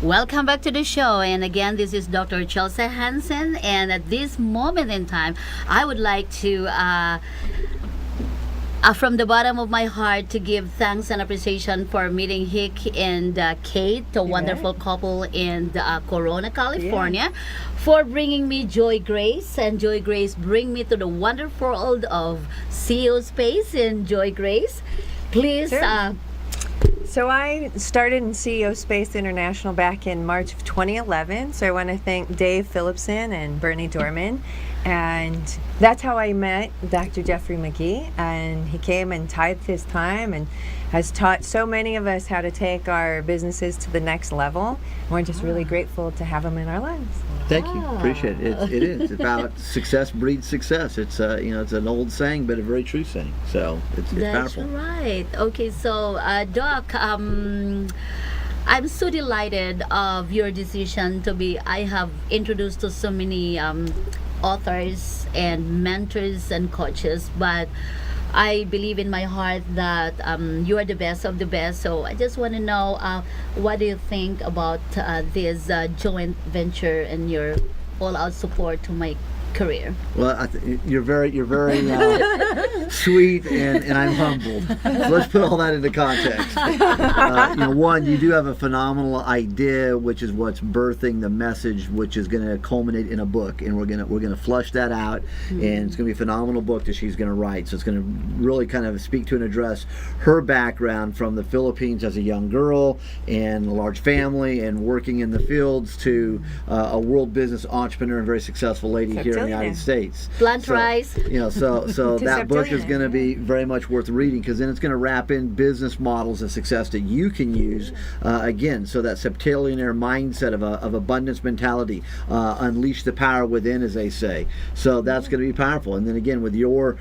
Welcome back to the show. And again, this is Dr. Chelsea Hansen. And at this moment in time, I would like to, from the bottom of my heart, to give thanks and appreciation for meeting Hick and Kate, a wonderful couple in Corona, California, for bringing me Joy Grace. And Joy Grace bring me to the wonderful world of CEO Space in Joy Grace. Please. Sure. So I started in CEO Space International back in March of 2011. So I want to thank Dave Phillipson and Bernie Dorman. And that's how I met Dr. Jeffrey McGee. And he came and tithed his time and has taught so many of us how to take our businesses to the next level. We're just really grateful to have him in our lives. Thank you. Appreciate it. It is. It's about success breeds success. It's it's an old saying, but a very true saying. So it's powerful. That's right. Okay, so Doc, I'm so delighted of your decision to be. I have introduced to so many authors and mentors and coaches, but I believe in my heart that you are the best of the best. So I just want to know, what do you think about this joint venture and your all-out support to my career? Well, you're very sweet, and I'm humbled. So let's put all that into context. One, you do have a phenomenal idea, which is what's birthing the message, which is going to culminate in a book, and we're gonna flush that out, and it's going to be a phenomenal book that she's going to write. So it's going to really kind of speak to and address her background from the Philippines as a young girl and a large family and working in the fields to a world business entrepreneur and very successful lady here in the United States. Plant rice. So that book is going to be very much worth reading, because then it's going to wrap in business models of success that you can use again. So that septillionaire mindset of abundance mentality, unleash the power within, as they say. So that's going to be powerful. And then again, with your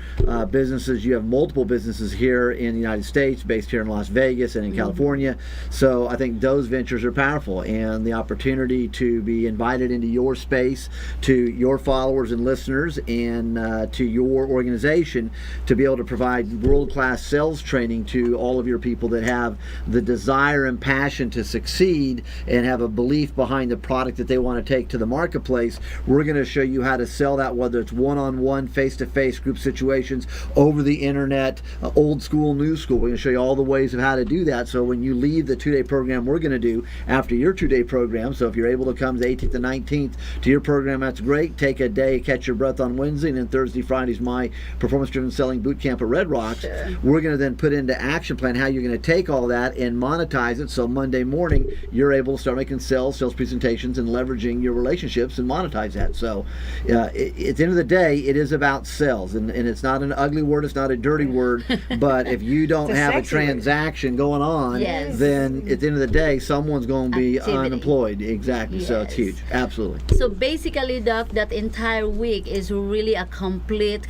businesses, you have multiple businesses here in the United States, based here in Las Vegas and in California. So I think those ventures are powerful, and the opportunity to be invited into your space, to your followers and listeners, and to your organization, to be able to provide world-class sales training to all of your people that have the desire and passion to succeed and have a belief behind the product that they want to take to the marketplace. We're going to show you how to sell that, whether it's one-on-one, face-to-face, group situations, over the internet, old school, new school. We're going to show you all the ways of how to do that. So when you leave the 2-day program we're going to do after your 2-day program, so if you're able to come the 18th and 19th to your program, that's great. Take a day, catch your breath on Wednesday, and then Thursday, Friday's my performance-driven selling boot camp at Red Rocks. Sure. We're going to then put into action plan how you're going to take all that and monetize it, so Monday morning you're able to start making sales presentations, and leveraging your relationships and monetize that. So at the end of the day, it is about sales, and it's not an ugly word, it's not a dirty word, but if you don't have a transaction going on, then at the end of the day, someone's going to be unemployed. Exactly. So it's huge. Absolutely. So basically, Doc, that entire week is really a complete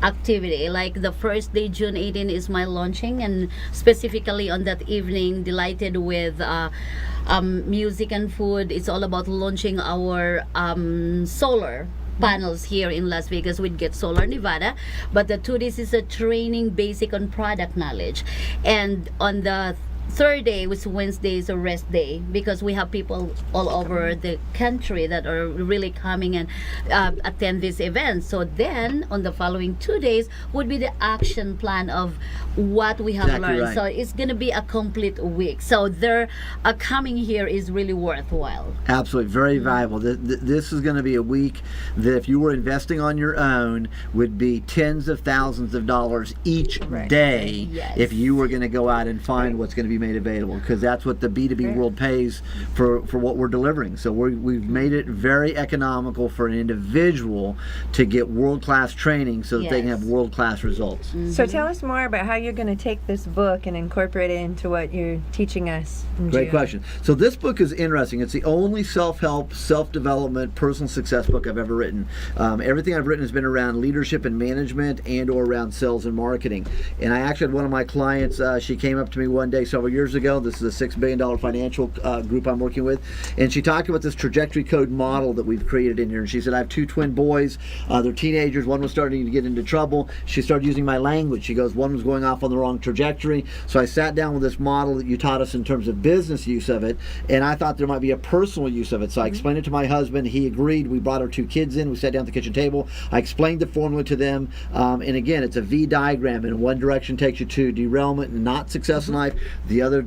activity. Like the first day, June 18, is my launching, and specifically on that evening, delighted with music and food. It's all about launching our solar panels here in Las Vegas with Get Solar Nevada. But the 2 days is a training basic on product knowledge, and on the third day, was Wednesday, is a rest day, because we have people all over the country that are really coming and attend this event. So then on the following 2 days would be the action plan of what we have learned. Right. So it's going to be a complete week. So their coming here is really worthwhile. Absolutely. Very valuable. This is going to be a week that, if you were investing on your own, would be tens of thousands of dollars each day if you were going to go out and find what's going to be made available, because that's what the B2B world pays for what we're delivering. So we've made it very economical for an individual to get world-class training so that they can have world-class results. So tell us more about how you're going to take this book and incorporate it into what you're teaching us in Great June. question. So this book is interesting. It's the only self-help, self-development, personal success book I've ever written. Everything I've written has been around leadership and management, and or around sales and marketing. And I actually had one of my clients, she came up to me one day, so several years ago. This is a $6 billion financial group I'm working with. And she talked about this trajectory code model that we've created in here. And she said, I have 2 twin boys. They're teenagers. One was starting to get into trouble. She started using my language. She goes, one was going off on the wrong trajectory. So I sat down with this model that you taught us in terms of business use of it. And I thought there might be a personal use of it. So I explained it to my husband. He agreed. We brought our 2 kids in. We sat down at the kitchen table. I explained the formula to them. And again, it's a V diagram. And one direction takes you to derailment and not success in life. The other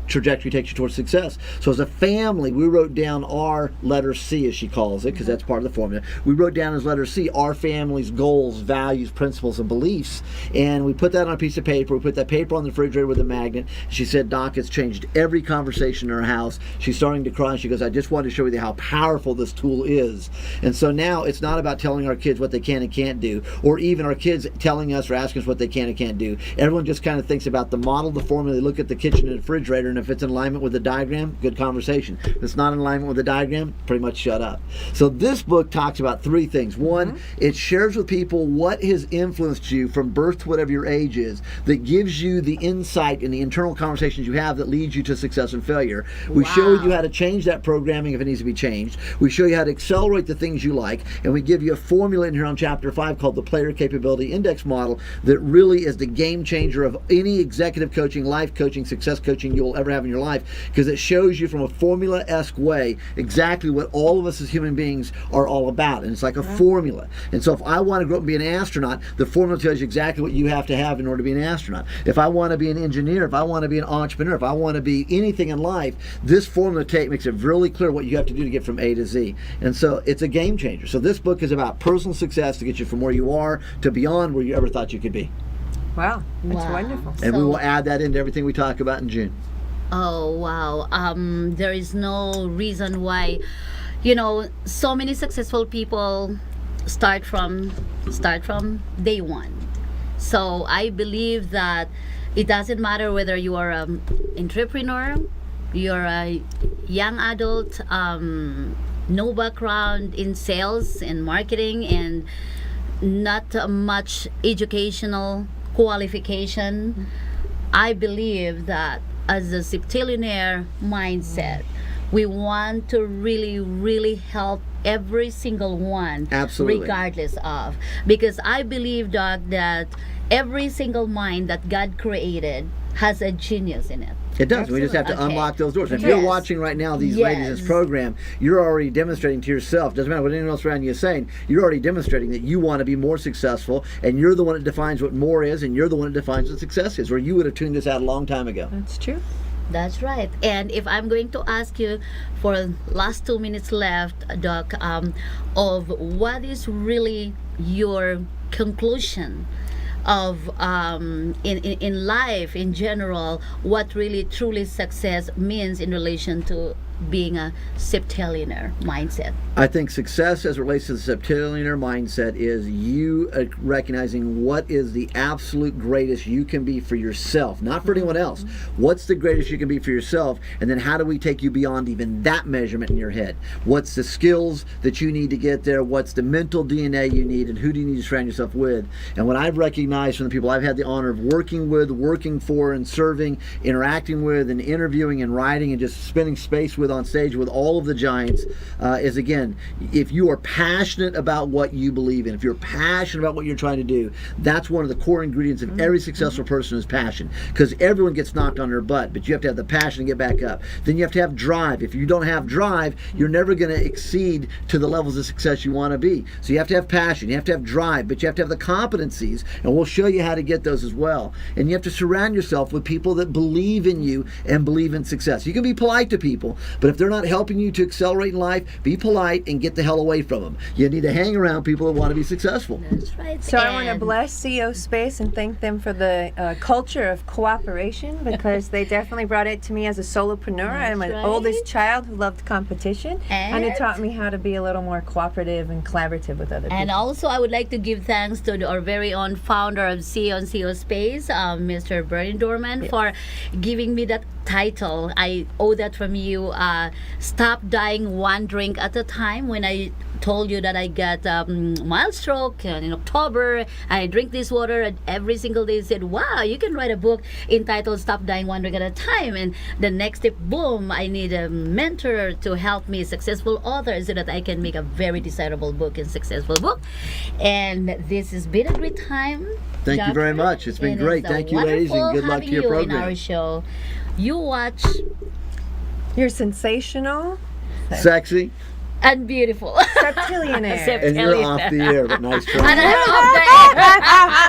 trajectory takes you towards success. So as a family, we wrote down our letter C, as she calls it, because that's part of the formula. We wrote down as letter C our family's goals, values, principles, and beliefs. And we put that on a piece of paper. We put that paper on the refrigerator with a magnet. She said, Doc, it's changed every conversation in our house. She's starting to cry. She goes, I just wanted to show you how powerful this tool is. And so now it's not about telling our kids what they can and can't do, or even our kids telling us or asking us what they can and can't do. Everyone just kind of thinks about the model, the formula. They look at the kitchen and the refrigerator, and if it's in alignment with the diagram, good conversation. If it's not in alignment with the diagram, pretty much shut up. So this book talks about 3 things. One, it shares with people what has influenced you from birth to whatever your age is, that gives you the insight and the internal conversations you have that leads you to success and failure. We show you how to change that programming if it needs to be changed. We show you how to accelerate the things you like, and we give you a formula in here on chapter 5 called the Player Capability Index Model that really is the game changer of any executive coaching, life coaching, success coaching you'll ever have in your life, because it shows you from a formula-esque way exactly what all of us as human beings are all about. And it's like a formula. And so if I want to grow up and be an astronaut, the formula tells you exactly what you have to have in order to be an astronaut. If I want to be an engineer, if I want to be an entrepreneur, if I want to be anything in life, this formula makes it really clear what you have to do to get from A to Z. And so it's a game changer. So this book is about personal success to get you from where you are to beyond where you ever thought you could be. Wow, that's wonderful. And we will add that into everything we talk about in June. Oh wow. There is no reason why, so many successful people start from day one. So I believe that it doesn't matter whether you are an entrepreneur, you're a young adult, no background in sales and marketing, and not much educational qualification. I believe that as a septillionaire mindset, we want to really, really help every single one, absolutely, regardless of, because I believe, Doc, that every single mind that God created has a genius in it. It does. We just have to unlock those doors. If you're watching right now these ladies in this program, you're already demonstrating to yourself, doesn't matter what anyone else around you is saying, you're already demonstrating that you want to be more successful, and you're the one that defines what more is, and you're the one that defines what success is, or you would have tuned this out a long time ago. That's true. That's right. And if I'm going to ask you for last 2 minutes left, Doc, of what is really your conclusion of in life in general, what really truly success means in relation to being a septillionaire mindset? I think success as it relates to the septillionaire mindset is you recognizing what is the absolute greatest you can be for yourself, not for anyone else. What's the greatest you can be for yourself, and then how do we take you beyond even that measurement in your head? What's the skills that you need to get there? What's the mental DNA you need, and who do you need to surround yourself with? And what I've recognized from the people I've had the honor of working with, working for, and serving, interacting with, and interviewing and writing and just spending space with on stage with all of the giants is, again, if you are passionate about what you believe in, if you're passionate about what you're trying to do, that's one of the core ingredients of every successful person is passion, because everyone gets knocked on their butt, but you have to have the passion to get back up. Then you have to have drive. If you don't have drive, you're never going to exceed to the levels of success you want to be. So you have to have passion, you have to have drive, but you have to have the competencies, and we'll show you how to get those as well. And you have to surround yourself with people that believe in you and believe in success. You can be polite to people, but if they're not helping you to accelerate in life, be polite and get the hell away from them. You need to hang around people that want to be successful. That's right. So I want to bless CEO Space and thank them for the culture of cooperation, because they definitely brought it to me as a solopreneur. I'm an oldest child who loved competition, and it taught me how to be a little more cooperative and collaborative with other people. And also, I would like to give thanks to our very own founder of CEO and CEO Space, Mr. Bernie Dorman, for giving me that title. I owe that from you. Stop dying one drink at a time. When I told you that I got mild stroke in October. I drink this water and every single day. Said, wow, you can write a book entitled Stop Dying One Drink at a Time. And the next step, boom, I need a mentor to help me, successful author, so that I can make a very desirable book and successful book. And this has been a great time. Thank you very much. It's been great. Thank you, ladies, and good luck to your in program. our show. You watch You're sensational. Sexy, and beautiful. Septillionaires. and you're off the air, but nice try. And I'm off the air.